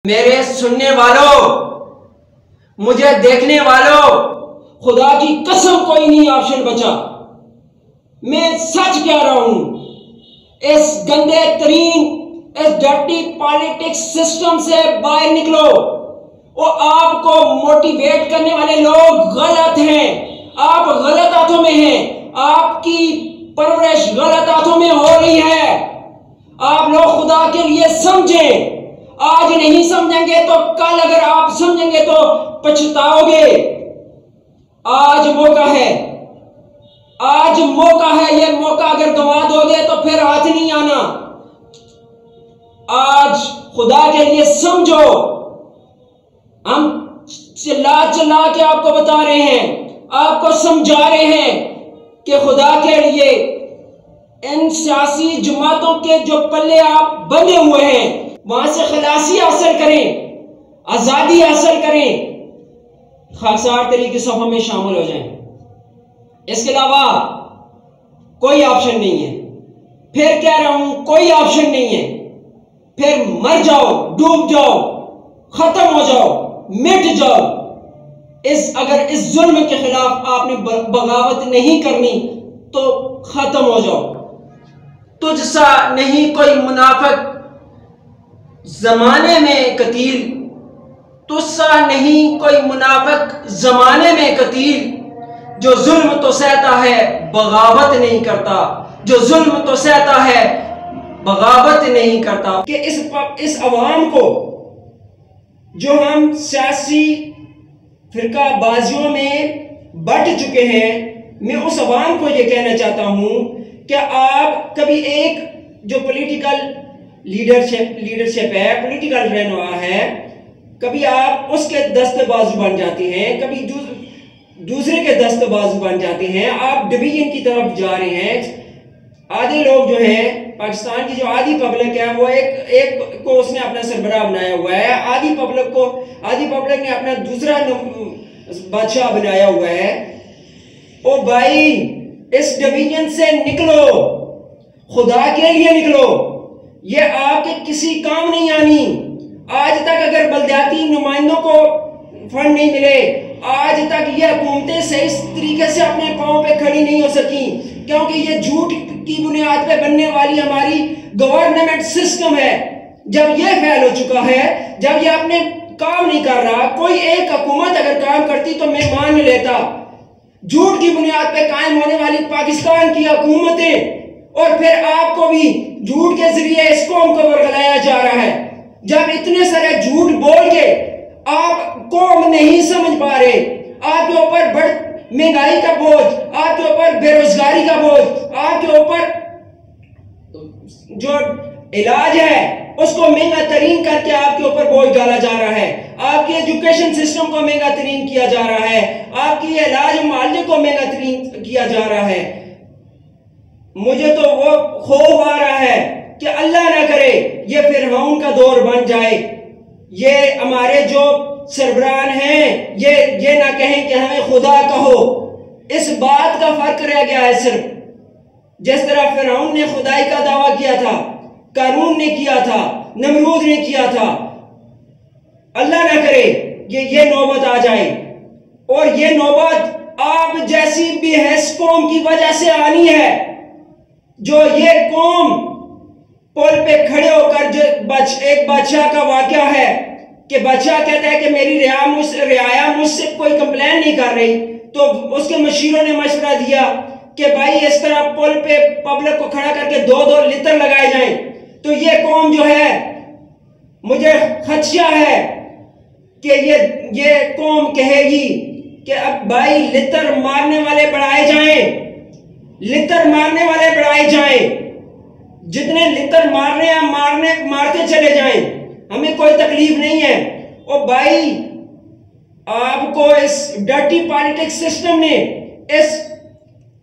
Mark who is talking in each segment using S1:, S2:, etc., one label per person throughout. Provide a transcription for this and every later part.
S1: मेरे सुनने वालों, मुझे देखने वालों, खुदा की कसम कोई नहीं ऑप्शन बचा। मैं सच कह रहा हूं। इस गंदे तरीन, इस डर्टी पॉलिटिक्स सिस्टम से बाहर निकलो। और आपको मोटिवेट करने वाले लोग गलत हैं। आप गलत हाथों में हैं। आपकी परवरिश गलत हाथों में हो रही है। आप लोग खुदा के लिए समझें। आज नहीं समझेंगे तो कल अगर आप समझेंगे तो पछताओगे। आज मौका है, आज मौका है। ये मौका अगर गंवा दोगे तो फिर हाथ नहीं आना। आज खुदा के लिए समझो। हम चिल्ला चिल्ला के आपको बता रहे हैं, आपको समझा रहे हैं कि खुदा के लिए इन सियासी जमातों के जो पल्ले आप बंधे हुए हैं वहां से खलासी हासिल करें, आजादी हासिल करें, खाकसार तरीके से हम में शामिल हो जाएं। इसके अलावा कोई ऑप्शन नहीं है। फिर कह रहा हूं, कोई ऑप्शन नहीं है। फिर मर जाओ, डूब जाओ, खत्म हो जाओ, मिट जाओ। अगर इस जुल्म के खिलाफ आपने बगावत नहीं करनी तो खत्म हो जाओ। तुझसा नहीं कोई मुनाफिक जमाने में कतील, तुझसा नहीं कोई मुनाफिक जमाने में कतील, जो जुल्म तो सहता है बगावत नहीं करता, जो जुल्म तो सहता है बगावत नहीं करता। कि इस अवाम को जो हम सियासी फिरकाबाजियों में बट चुके हैं, मैं उस अवाम को यह कहना चाहता हूं कि आप कभी एक जो पॉलिटिकल लीडरशिप है, पॉलिटिकल रहनुमा है, कभी आप उसके दस्तबाजू बन जाते हैं, कभी दूसरे के दस्तबाजू बन जाते हैं। आप डिवीजन की तरफ जा रहे हैं। आधे लोग जो हैं, पाकिस्तान की जो आधी पब्लिक है, वो एक को उसने अपना सरबराह बनाया हुआ है। आधी पब्लिक ने अपना दूसरा बादशाह बनाया हुआ है। ओ भाई, इस डिवीजन से निकलो, खुदा के लिए निकलो। ये आपके किसी काम नहीं आनी। आज तक अगर बलदियाती नुमाइंदों को फंड नहीं मिले, आज तक ये हुकूमतें सही तरीके से अपने पांव पे खड़ी नहीं हो सकी, क्योंकि ये झूठ की बुनियाद पे बनने वाली हमारी गवर्नमेंट सिस्टम है। जब ये फेल हो चुका है, जब ये अपने काम नहीं कर रहा, कोई एक हुकूमत अगर काम करती तो मैं मान लेता। झूठ की बुनियाद पे कायम होने वाली पाकिस्तान की हुकूमतें, और फिर आपको भी झूठ के जरिए इस कौम को बरगलाया जा रहा है। जब इतने सारे झूठ बोल के आप कौम नहीं समझ पा रहे, आपके ऊपर बढ़ महंगाई का बोझ, आपके ऊपर बेरोजगारी का बोझ, आपके ऊपर जो इलाज है उसको महंगा तरीन करके आपके ऊपर बोझ डाला जा रहा है। आपके एजुकेशन सिस्टम को महंगा तरीन किया जा रहा है। आपकी इलाज मुआवजे को महंगा तरीन किया जा रहा है। मुझे तो वो खौफ आ रहा है कि अल्लाह ना करे ये फिरऔन का दौर बन जाए। ये हमारे जो सरबराह हैं ये ना कहें कि हमें खुदा कहो। इस बात का फर्क रह गया है सिर्फ। जिस तरह फिरऔन ने खुदाई का दावा किया था, कारून ने किया था, नमरूद ने किया था, अल्लाह ना करे ये नौबत आ जाए। और ये नौबत आप जैसी बेहस कौम की वजह से आनी है। जो ये कौम पुल पे खड़े होकर एक बादशाह का वाकया है कि बादशाह कहता है कि मेरी रियाया मुझसे कोई कंप्लेन नहीं कर रही, तो उसके मशीरों ने मशवरा दिया कि भाई इस तरह पुल पे पब्लिक को खड़ा करके 2-2 लितर लगाए जाएं। तो ये कौम जो है, मुझे खदशा है कि ये कौम कहेगी कि अब भाई लितर मारने वाले बढ़ाए जाएं, लितर मारने वाले बढ़ाए जाएं। जितने लितर मारने हैं मारते चले जाएं, हमें कोई तकलीफ नहीं है। और भाई, आपको इस डर्टी पॉलिटिक्स सिस्टम ने,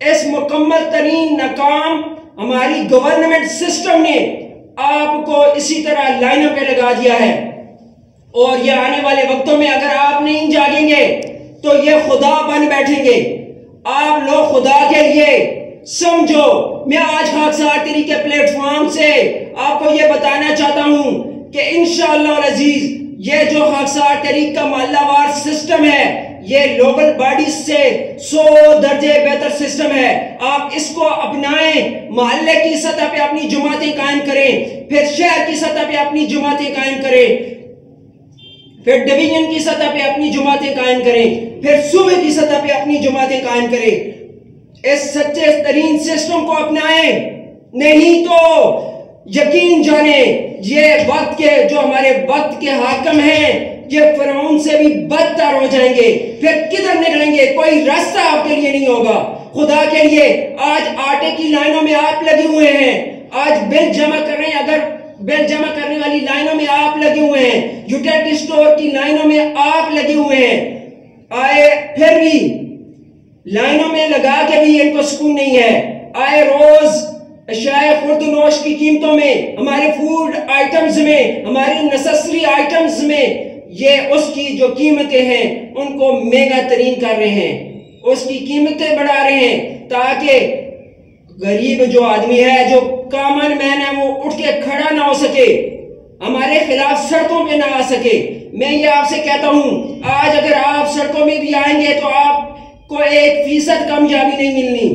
S1: इस मुकम्मल तरीन नाकाम हमारी गवर्नमेंट सिस्टम ने आपको इसी तरह लाइनों पे लगा दिया है। और ये आने वाले वक्तों में अगर आप नहीं जागेंगे तो ये खुदा बन बैठेंगे। आप लोग खुदा के लिए समझो। मैं आज खाकसार तरीके प्लेटफॉर्म से आपको यह बताना चाहता हूं कि इंशाअल्लाह अजीज जो खाकसार तहरीक का मोहल्लावार सिस्टम है, ये लोकल बॉडी से 100 दर्जे बेहतर सिस्टम है। आप इसको अपनाएं, मोहल्ले की सतह पे अपनी जमातें कायम करें, फिर शहर की सतह पे अपनी जमातें कायम करें, फिर डिवीजन की सतह पे अपनी जमातें कायम करें, फिर सूबे की सतह पे अपनी जमातें कायम करें। इस सच्चे तरीन सिस्टम को अपनाएं, नहीं तो यकीन जाने ये वक्त के जो हमारे वक्त के हाकिम हैं, ये फिरौन से भी बदतर हो जाएंगे। फिर किधर निकलेंगे? कोई रास्ता आपके लिए नहीं होगा। खुदा के लिए आज आटे की लाइनों में आप लगे हुए हैं, आज बिल जमा कर रहे हैं, अगर बिल जमा करने वाली लाइनों में आप लगे हुए हैं, यूटिलिटी स्टोर की लाइनों में आप लगे हुए हैं, आए फिर भी लाइनों में लगा के भी इनको सुकून नहीं है। आए रोज अशाए खुर्दनोश की कीमतों में, हमारे फूड आइटम्स में, हमारे नेसेसरी आइटम्स में ये उसकी जो कीमतें हैं उनको महंगा तरीन कर रहे हैं, उसकी कीमतें बढ़ा रहे हैं ताकि गरीब जो आदमी है, जो कॉमन मैन है, वो उठ के खड़ा ना हो सके, हमारे खिलाफ सड़कों पे ना आ सके। मैं ये आपसे कहता हूं, आज अगर आप सड़कों में भी आएंगे तो आपको 1% कामयाबी नहीं मिलनी।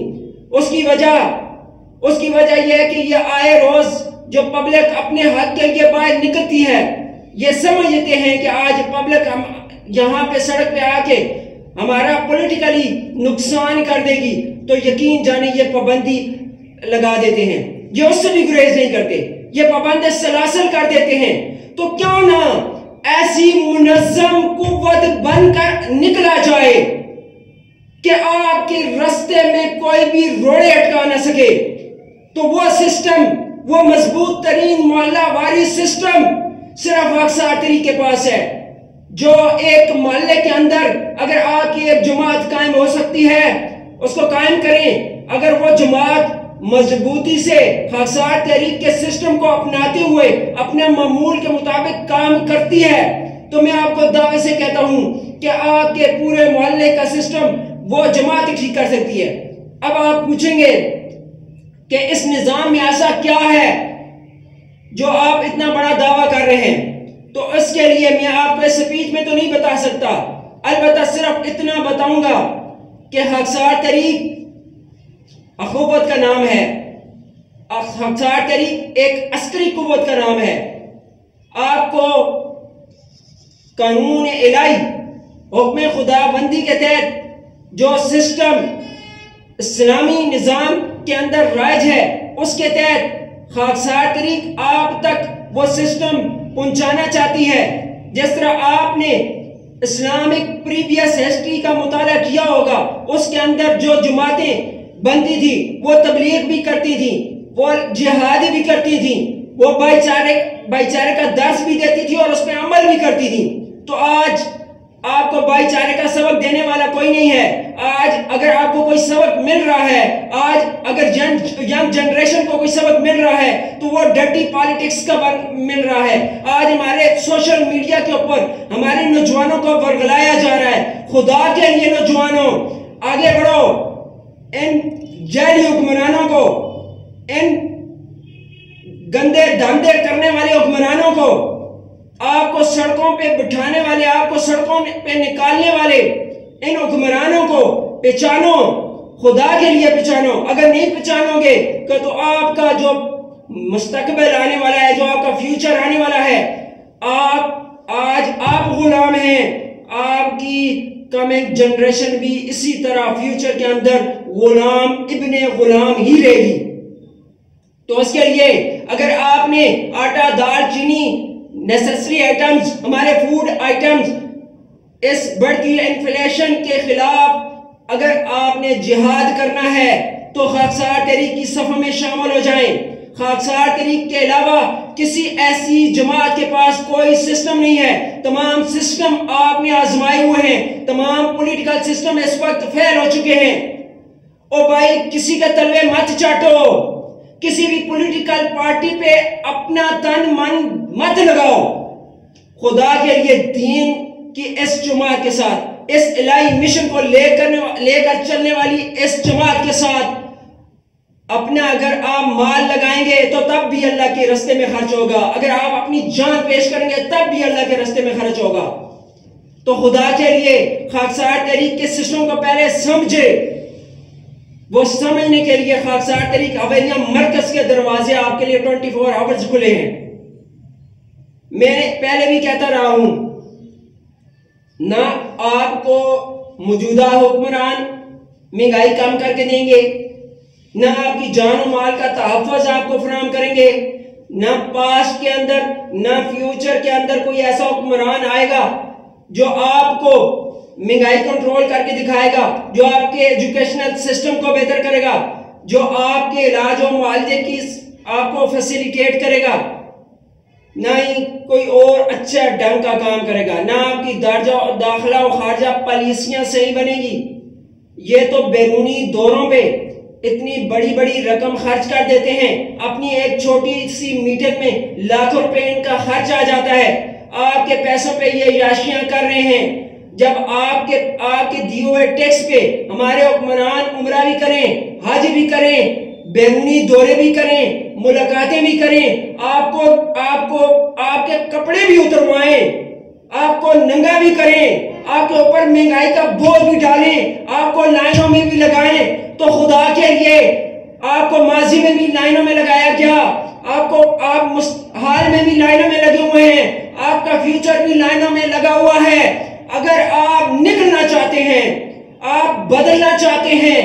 S1: उसकी वजह यह है कि ये आए रोज जो पब्लिक अपने हक के लिए बाहर निकलती है, ये समझते हैं कि आज पब्लिक हम यहाँ पे सड़क पे आके हमारा पॉलिटिकली नुकसान कर देगी, तो यकीन जाने ये पाबंदी लगा देते हैं। ये उससे भी गुरेज नहीं करते, ये पाबंदी सलासल कर देते हैं। तो क्यों ना ऐसी मुनज़्ज़म कुव्वत बनकर निकला जाए कि आपके रास्ते में कोई भी रोड़े अटका ना सके। तो वो सिस्टम, वो मजबूत तरीन मोहल्ला वारी सिस्टम सिर्फ खाकसार तहरीक के पास है, जो एक मोहल्ले के अंदर अगर आपकी एक जमात कायम हो सकती है, उसको कायम करें। अगर वो जमात मजबूती से खाकसार तहरीक के सिस्टम को अपनाते हुए अपने मामूल के मुताबिक काम करती है, तो मैं आपको दावे से कहता हूं कि आपके पूरे मोहल्ले का सिस्टम वो जमात ठीक कर सकती है। अब आप पूछेंगे कि इस निजाम में ऐसा क्या है जो आप इतना बड़ा दावा कर रहे हैं, तो इसके लिए मैं आपको इस स्पीच में तो नहीं बता सकता, अलबत्ता सिर्फ इतना बताऊंगा कि खाकसार तहरीक अखुवत का नाम है, खाकसार तहरीक एक अस्करी कुव्वत का नाम है। आपको कानून इलाही हुक्म खुदाबंदी के तहत जो सिस्टम इस्लामी निज़ाम के अंदर राज है, उसके तहत खाकसार तहरीक आप तक वो सिस्टम पहुंचाना चाहती है। जिस तरह आपने इस्लामिक प्रीवियस हिस्ट्री का मुताला किया होगा, उसके अंदर जो जमातें बनती थी वो तबलीग भी करती थी, वो जिहाद भी करती थी, वो भाईचारे का दर्स भी देती थी और उस पर अमल भी करती थी। तो आज आपको भाईचारे का सबक देने वाला कोई नहीं है। आज अगर आपको कोई सबक मिल रहा है, आज अगर यंग जनरेशन को कोई सबक मिल रहा है, तो वो डर्टी पॉलिटिक्स का मिल रहा है। आज हमारे सोशल मीडिया के ऊपर हमारे नौजवानों को वर्गलाया जा रहा है। खुदा के लिए नौजवानों आगे बढ़ो, इन जैली हुक्मरानों को, इन गंदे धंधे करने वाले हुक्मरानों को, आपको सड़कों पे बिठाने वाले, आपको सड़कों पे निकालने वाले इन हुक्मरानों को पहचानो, खुदा के लिए पहचानो। अगर नहीं पहचानोगे तो आपका जो मुस्तकबिल आने वाला है, जो आपका फ्यूचर आने वाला है, आप गुलाम हैं, आपकी कमिंग जनरेशन भी इसी तरह फ्यूचर के अंदर गुलाम इब्ने गुलाम ही रहेगी। तो उसके लिए अगर आपने आटा, दाल, चीनी, नेसेसरी आइटम्स, हमारे फूड आइटम्स, इस बढ़ती इन्फ्लेशन के खिलाफ अगर आपने जिहाद करना है, तो खाकसार तहरीक की सफ़ में शामिल हो जाएं। खाकसार तहरीक के अलावा किसी ऐसी जमात के पास कोई सिस्टम नहीं है। तमाम सिस्टम आपने आजमाए हुए हैं, तमाम पॉलिटिकल सिस्टम इस वक्त फेल हो चुके हैं। ओ भाई, किसी का तलवे मत चाटो, किसी भी पॉलिटिकल पार्टी पे अपना तन मन मत लगाओ। खुदा के लिए दीन की इस जमात के साथ, इस इलाही मिशन को लेकर चलने वाली इस जमात के साथ अपना अगर आप माल लगाएंगे तो तब भी अल्लाह के रास्ते में खर्च होगा, अगर आप अपनी जान पेश करेंगे तब भी अल्लाह के रास्ते में खर्च होगा। तो खुदा के लिए खाकसार तहरीक के सिस्टम को पहले समझे। वो समझने के लिए खाकसार तहरीक हवेलियां मरकज के दरवाजे आपके लिए 24 आवर्स खुले हैं। मैं पहले भी कहता रहा हूं, ना आपको मौजूदा हुक्मरान महंगाई कम करके देंगे, ना आपकी जान और माल का तहफ़्फ़ुज़ आपको फराहम करेंगे, ना पास्ट के अंदर ना फ्यूचर के अंदर कोई ऐसा हुक्मरान आएगा जो आपको महंगाई कंट्रोल करके दिखाएगा, जो आपके एजुकेशनल सिस्टम को बेहतर करेगा, जो आपके इलाज और मुआवजे की आपको फैसिलिटेट करेगा, ना ही कोई और अच्छा ढंग का काम करेगा, ना आपकी दाखिला और खारजा पॉलिसियां सही बनेगी। ये तो बैरूनी दौरों पे इतनी बड़ी बड़ी रकम खर्च कर देते हैं, अपनी एक छोटी सी मीटिंग में लाखों रुपए इनका खर्च आ जाता है। आपके पैसों पे ये याशियां कर रहे हैं, जब आपके दिए हुए टैक्स पे हमारे हुक्मरान उम्रा भी करें, हज भी करें, बैरूनी दौरे भी करें, मुलाकातें भी करें, आपको आपके कपड़े भी उतरवाएं, आपको नंगा भी करें, आपके ऊपर महंगाई का बोझ भी डालें, आपको लाइनों में भी लगाएं, तो खुदा के लिए आपको माजी में भी लाइनों में लगाया गया, आप हाल में भी लाइनों में लगे हुए हैं, आपका फ्यूचर भी लाइनों में लगा हुआ है। अगर आप निकलना चाहते हैं, आप बदलना चाहते हैं,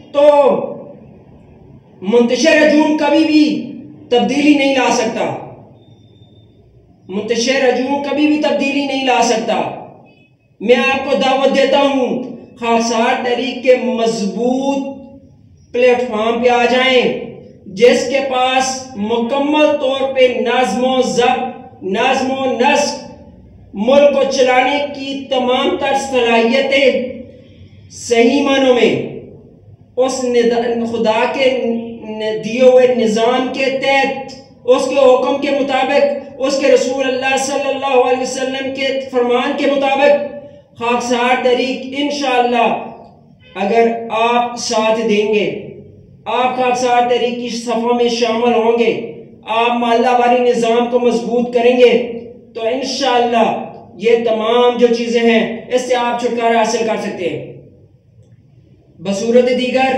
S1: तो मुंतशिर हजूम कभी भी तब्दीली नहीं ला सकता। मुंतशिर हजूम कभी भी तब्दीली नहीं ला सकता। मैं आपको दावत देता हूं, खाकसार तहरीक के मजबूत प्लेटफॉर्म पे आ जाएं, जिसके पास मुकम्मल तौर पे नाज़्मो नस्क मुल्क को चलाने की तमाम तर सलाहियतें सही मानों में उस खुदा के दिए हुए निज़ाम के तहत, उसके हुक्म के मुताबिक, उसके रसूल अल्लाह सल्लल्लाहु अलैहि वसल्लम के फरमान के मुताबिक खाकसार तहरीक इंशाअल्लाह अगर आप साथ देंगे, आप खाकसार तहरीक की सफ़ों में शामिल होंगे, आप मालावारी निज़ाम को मजबूत करेंगे, तो इंशाअल्लाह ये तमाम जो चीज़ें हैं इससे आप छुटकारा हासिल कर सकते हैं। बसूरत दीगर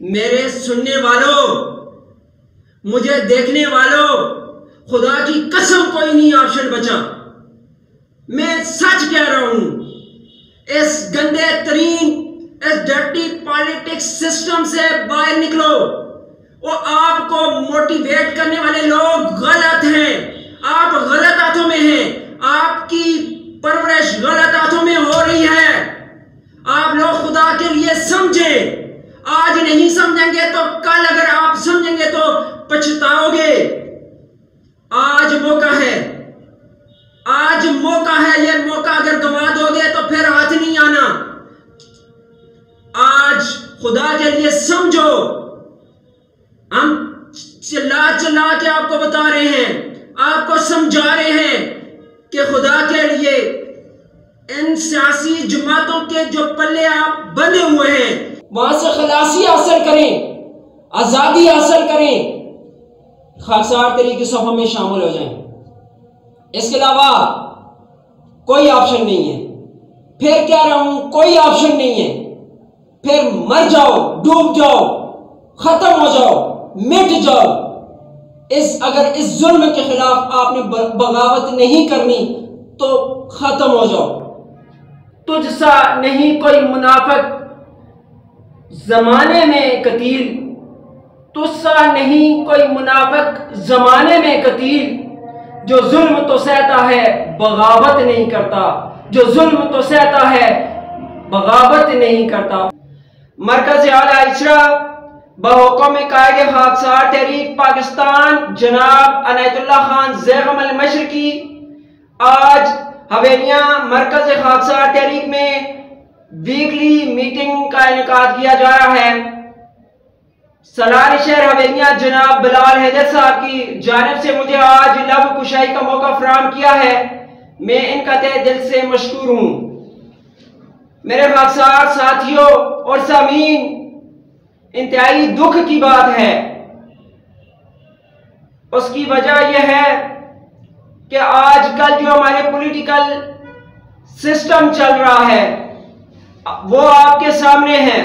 S1: मेरे सुनने वालों, मुझे देखने वालों, खुदा की कसम कोई नहीं ऑप्शन बचा। मैं सच कह रहा हूं, इस गंदे तरीन, इस डर्टी पॉलिटिक्स सिस्टम से बाहर निकलो। वो आपको मोटिवेट करने वाले लोग गलत हैं, आप गलत हाथों में हैं, आपकी परवरिश गलत हाथों में हो रही है। आप लोग खुदा के लिए समझें, आज नहीं समझेंगे तो कल अगर आप समझेंगे तो पछताओगे। आज मौका है, आज मौका है, ये मौका अगर गंवा दोगे तो फिर हाथ नहीं आना। आज खुदा के लिए समझो। हम चिल्ला चिल्ला के आपको बता रहे हैं, आपको समझा रहे हैं कि खुदा के लिए इन सियासी जमातों के जो पल्ले आप बंधे हुए हैं वहां से खलासी हासिल करें, आजादी हासिल करें, खाकसार तहरीक की सफा में शामिल हो जाएं। इसके अलावा कोई ऑप्शन नहीं है। फिर कह रहा हूं, कोई ऑप्शन नहीं है। फिर मर जाओ, डूब जाओ, खत्म हो जाओ, मिट जाओ। अगर इस जुल्म के खिलाफ आपने बगावत नहीं करनी तो खत्म हो जाओ। तुझसा नहीं कोई मुनाफिक जमाने में कतील, तुझसा नहीं कोई मुनाफिक जमाने में कतील, जो जुल्म तो सहता है बगावत नहीं करता, जो जुल्म तो सहता है बगावत नहीं करता। मरकज़ आला इजरा बहुकुम कायदे खाकसार तहरीक पाकिस्तान जनाब अनायतुल्लाह खान ज़ैगम अल मशरिकी आज हवेलियां मरकज़ खाकसार तहरीक में वीकली मीटिंग का इनेकाद किया जा रहा है। सलार शहर हवेलियां जनाब बिलाल हैदर साहब की जानिब से मुझे आज लब कुशाई का मौका फराहम किया है। मैं इनका तहे दिल से मशकूर हूँ। मेरे खाकसार साथियों और सामीन, इंतहाई दुख की बात है। उसकी वजह यह है कि आजकल जो हमारे पॉलिटिकल सिस्टम चल रहा है वो आपके सामने है।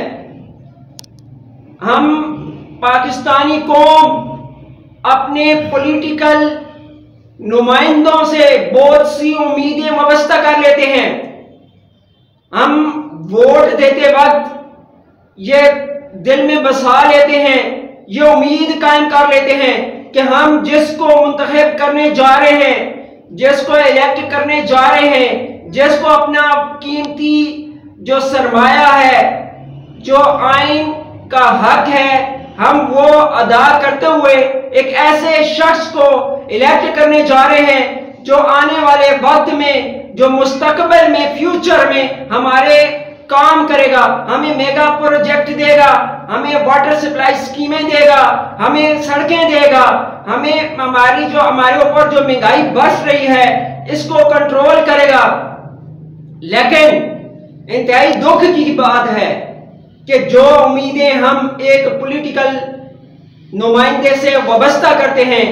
S1: हम पाकिस्तानी कौम अपने पॉलिटिकल नुमाइंदों से बहुत सी उम्मीदें वाबस्ता कर लेते हैं। हम वोट देते वक्त ये दिल में बसा लेते हैं, ये उम्मीद कायम कर लेते हैं कि हम जिसको मुंतखब करने जा रहे हैं, जिसको इलेक्ट करने जा रहे हैं, जिसको अपना कीमती जो सरमाया है, जो आइन का हक है, हम वो अदा करते हुए एक ऐसे शख्स को इलेक्ट करने जा रहे हैं जो आने वाले वक्त में, जो मुस्तकबिल में, फ्यूचर में हमारे काम करेगा, हमें मेगा प्रोजेक्ट देगा, हमें वाटर सप्लाई स्कीमें देगा, हमें सड़कें देगा, हमें हमारे ऊपर जो महंगाई बरस रही है इसको कंट्रोल करेगा। लेकिन इंतहाई दुख की बात है कि जो उम्मीदें हम एक पॉलिटिकल नुमाइंदे से वाबस्ता करते हैं,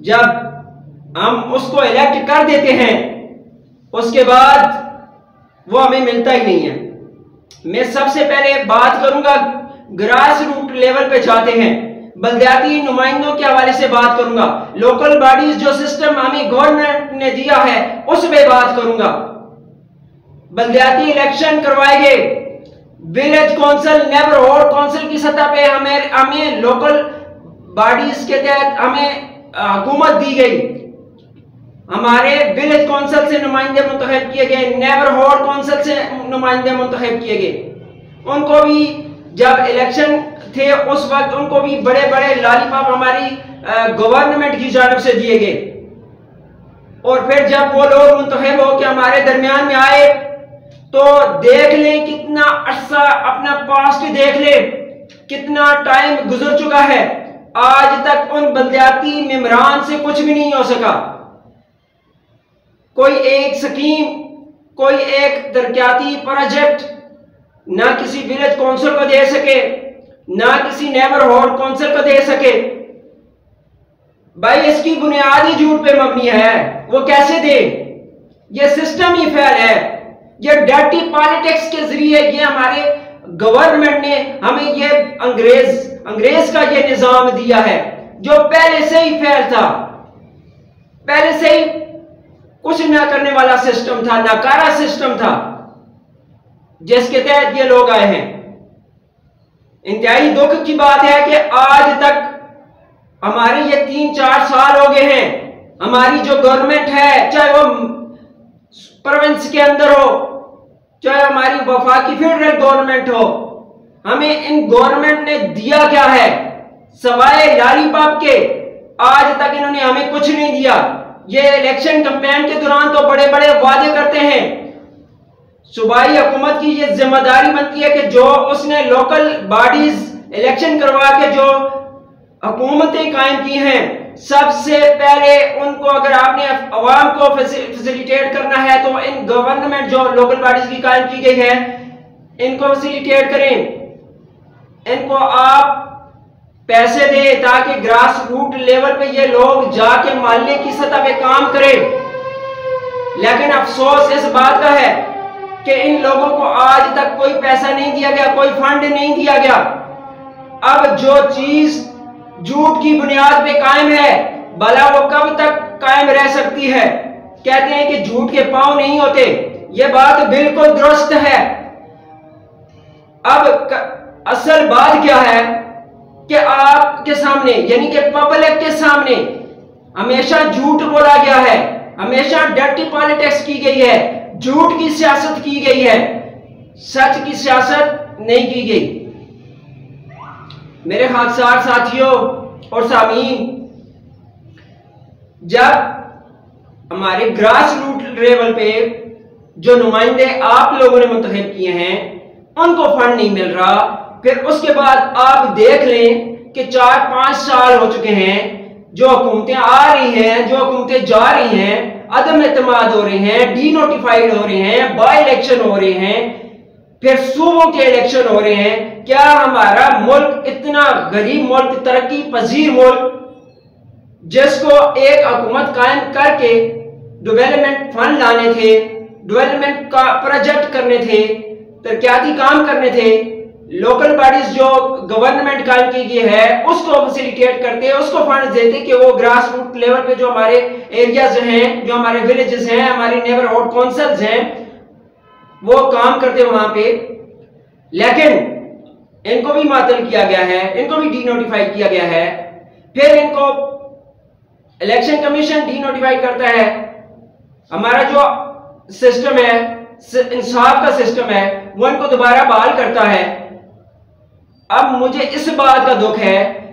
S1: जब हम उसको इलेक्ट कर देते हैं उसके बाद वो हमें मिलता ही नहीं है। मैं सबसे पहले बात करूंगा ग्रास रूट लेवल पे जाते हैं, बल्दियाती नुमाइंदों के हवाले से बात करूंगा, लोकल बॉडीज जो सिस्टम हमें गवर्नमेंट ने दिया है उस पर बात करूंगा। बल्दियाती इलेक्शन करवाए गए, विलेज काउंसिल, नेबरहुड काउंसिल की सतह पे हमें लोकल बॉडीज के तहत हमें हुकूमत दी गई। हमारे विलेज काउंसिल से नुमाइंदे मुंतखब किए गए, नेबरहुड काउंसिल से नुमाइंदे मुंतखब किए गए। उनको भी जब इलेक्शन थे उस वक्त उनको भी बड़े बड़े लॉलीपॉप हमारी गवर्नमेंट की जानिब से दिए गए। और फिर जब वो लोग मुंतखब होकर हमारे दरमियान में आए तो देख लें कितना अरसा, अपना पास्ट देख लें कितना टाइम गुजर चुका है, आज तक उन बल्दियाती मेंबरान से कुछ भी नहीं हो सका। कोई एक स्कीम, कोई एक तरक्याती प्रोजेक्ट ना किसी विलेज काउंसिल को दे सके, ना किसी नेबरहुड काउंसिल को दे सके। भाई इसकी बुनियाद ही झूठ पे मबनी है, वो कैसे दे? ये सिस्टम ही फेल है, ये डर्टी पॉलिटिक्स के जरिए ये हमारे गवर्नमेंट ने हमें ये अंग्रेज का ये निजाम दिया है जो पहले से ही फेल था, पहले से ही कुछ ना करने वाला सिस्टम था, नाकारा सिस्टम था जिसके तहत ये लोग आए हैं। इंतहाई दुख की बात है कि आज तक हमारे ये 3-4 साल हो गए हैं, हमारी जो गवर्नमेंट है, चाहे वो प्रोविंस के अंदर हो, चाहे हमारी वफाकी फेडरल गवर्नमेंट हो, हमें इन गवर्नमेंट ने दिया क्या है सवाए लॉलीपॉप के? आज तक इन्होंने हमें कुछ नहीं दिया। ये इलेक्शन कैंपेन के दौरान तो बड़े बड़े वादे करते हैं। सूबाई हुकूमत की ये जिम्मेदारी बनती है कि जो उसने लोकल बॉडीज इलेक्शन करवा के जो हुकूमतें कायम की हैं, सबसे पहले उनको, अगर आपने अवाम को फैसिलिटेट करना है तो इन गवर्नमेंट जो लोकल बॉडीज की कायम की गई है इनको फैसिलिटेट करें, इनको आप पैसे दें ताकि ग्रास रूट लेवल पे ये लोग जाके मोहल्ले की सतह पे काम करें। लेकिन अफसोस इस बात का है कि इन लोगों को आज तक कोई पैसा नहीं दिया गया, कोई फंड नहीं दिया गया। अब जो चीज झूठ की बुनियाद पे कायम है, भला वो कब तक कायम रह सकती है? कहते हैं कि झूठ के पांव नहीं होते, ये बात बिल्कुल दुरुस्त है। अब असल बात क्या है कि आपके सामने, यानी कि पब्लिक के सामने हमेशा झूठ बोला गया है, हमेशा डर्टी पॉलिटिक्स की गई है, झूठ की सियासत की गई है, सच की सियासत नहीं की गई। मेरे खाकसार साथियों और सामीन, जब हमारे ग्रास रूट लेवल पे जो नुमाइंदे आप लोगों ने मुंतखब किए हैं उनको फंड नहीं मिल रहा, फिर उसके बाद आप देख लें कि 4-5 साल हो चुके हैं, जो हुकूमतें आ रही हैं, जो हुकूमतें जा रही हैं, अदम एतमाद हो रहे हैं, डी नोटिफाइड हो रहे हैं, बाई इलेक्शन हो रहे हैं, फिर सूबों के इलेक्शन हो रहे हैं। क्या हमारा मुल्क इतना गरीब मुल्क, तरक्की पजीर मुल्क, जिसको एक हुकूमत कायम करके डेवलपमेंट फंड लाने थे, डेवलपमेंट का प्रोजेक्ट करने थे, तरक्याती काम करने थे, लोकल बॉडीज जो गवर्नमेंट कायम की गई है उसको फैसिलिटेट करते, उसको फंड देते कि वो ग्रास रूट लेवल पे जो हमारे एरियाज हैं, जो हमारे विलेजेस हैं, हमारी नेबरहुड काउंसिल्स हैं, वो काम करते वहां पे। लेकिन इनको भी मातल किया गया है, इनको भी डीनोटिफाई किया गया है। फिर इनको इलेक्शन कमीशन डीनोटिफाई करता है। हमारा जो सिस्टम है, इंसाफ का सिस्टम है, वो इनको दोबारा बहाल करता है। अब मुझे इस बात का दुख है